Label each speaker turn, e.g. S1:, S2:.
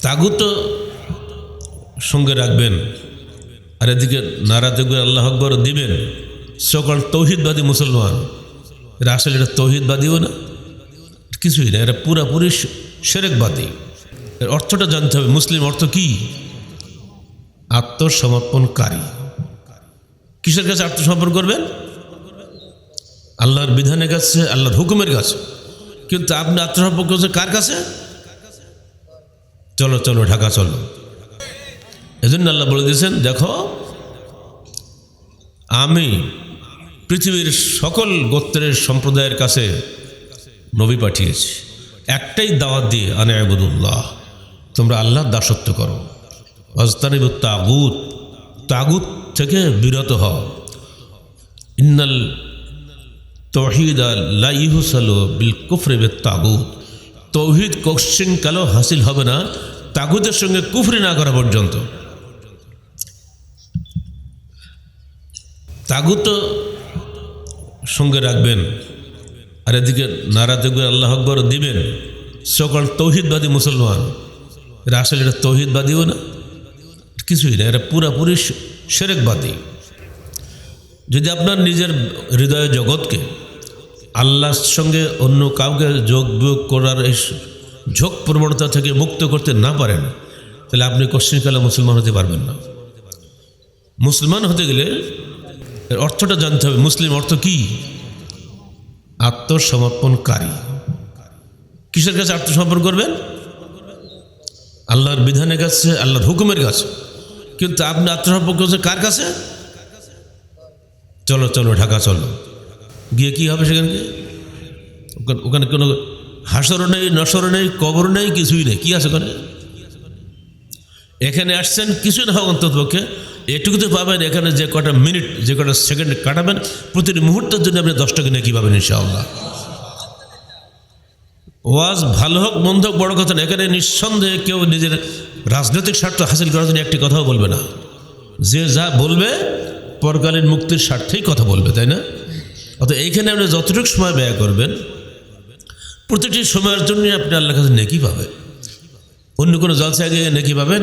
S1: তাগুত সঙ্গে রাখবেন, আর এদিকে নারা দেখবে আল্লাহ আকবর দিবেন সকল তৌহিদবাদী মুসলমান। এরা আসলে এটা তৌহিদবাদীও না, কিছুই না, এরা পুরাপুরি শিরকবাদী। এর অর্থটা জানতে হবে। মুসলিম অর্থ কি? আত্মসমর্পণকারী। কিসের কাছে আত্মসমর্পণ করবেন? আল্লাহর বিধানের কাছে, আল্লাহর হুকুমের কাছে। কিন্তু আপনি আত্মসমর্পণ করছেন কার কাছে? চলো চলো ঢাকা চলো। এজন্য আল্লাহ বলে দিয়েছেন, দেখো আমি পৃথিবীর সকল গোত্রের সম্প্রদায়ের কাছে নবী পাঠিয়েছি, একটাই দাওয়াত দিয়ে, আনে আবুদুল্লাহ, তোমরা আল্লাহর দাসত্ব করো। ওয়াজতানিবুত তাগুত, তাগুত থেকে বিরত হও। ইন্নাল তাওহীদ লা ইহসালু বিল কুফরি বিত তাগুত, তৌহিদ কোশ্চিন কালো হাসিল হবে না তাগুতের সঙ্গে কুফরি না করা পর্যন্ত। তাগুত সঙ্গে রাখবেন, আর এদিকে নারা দেখবে আল্লাহ আকবর দিবেন সকল তৌহিদবাদী মুসলমান। এরা আসলে এটা তৌহিদবাদীও না, কিছুই না, এরা পুরাপুরি শিরকবাদী। যদি আপনার নিজের হৃদয় জগৎকে আল্লাহর সঙ্গে অন্য কাউকে যোগ বিয়োগ করার এই ঝোঁক প্রবণতা থেকে মুক্ত করতে না পারেন, তাহলে আপনি কোশ্চিনকালে মুসলমান হতে পারবেন না। মুসলমান হতে গেলে এর অর্থটা জানতে হবে। মুসলিম অর্থ কি? আত্মসমর্পণকারী। কিসের কাছে আত্মসমর্পণ করবেন? আল্লাহর বিধানের কাছে, আল্লাহর হুকুমের কাছে। কিন্তু আপনি আত্মসমর্পণ করছেন কার কাছে? চলো চলো ঢাকা চলো। গিয়ে কি হবে সেখানে? ওখানে কোনো হাসরও নেই, নসরও নেই, কবর নেই, কিছুই নেই। কি আছে ওখানে? এখানে আসছেন কিছু না হোক অন্তত পক্ষে এটুকুতে পাবেন। এখানে যে কটা মিনিট, যে কটা সেকেন্ড কাটাবেন, প্রতিটি মুহূর্তের জন্য আপনি 10 টাকা নেকি পাবেন ইনশাআল্লাহ। ওয়াজ ভালো হোক মন্দ হোক বড় কথা না। এখানে নিঃসন্দেহে কেউ নিজের রাজনৈতিক স্বার্থ হাসিল করার জন্য একটি কথাও বলবে না। যে যা বলবে পরকালীন মুক্তির স্বার্থেই কথা বলবে, তাই না? অর্থাৎ এইখানে আপনি যতটুকু সময় ব্যয় করবেন, প্রতিটি সময়ের জন্যই আপনি আল্লাহর কাছে নেকি পাবেন। অন্য কোনো জলসায় গিয়ে নেকি পাবেন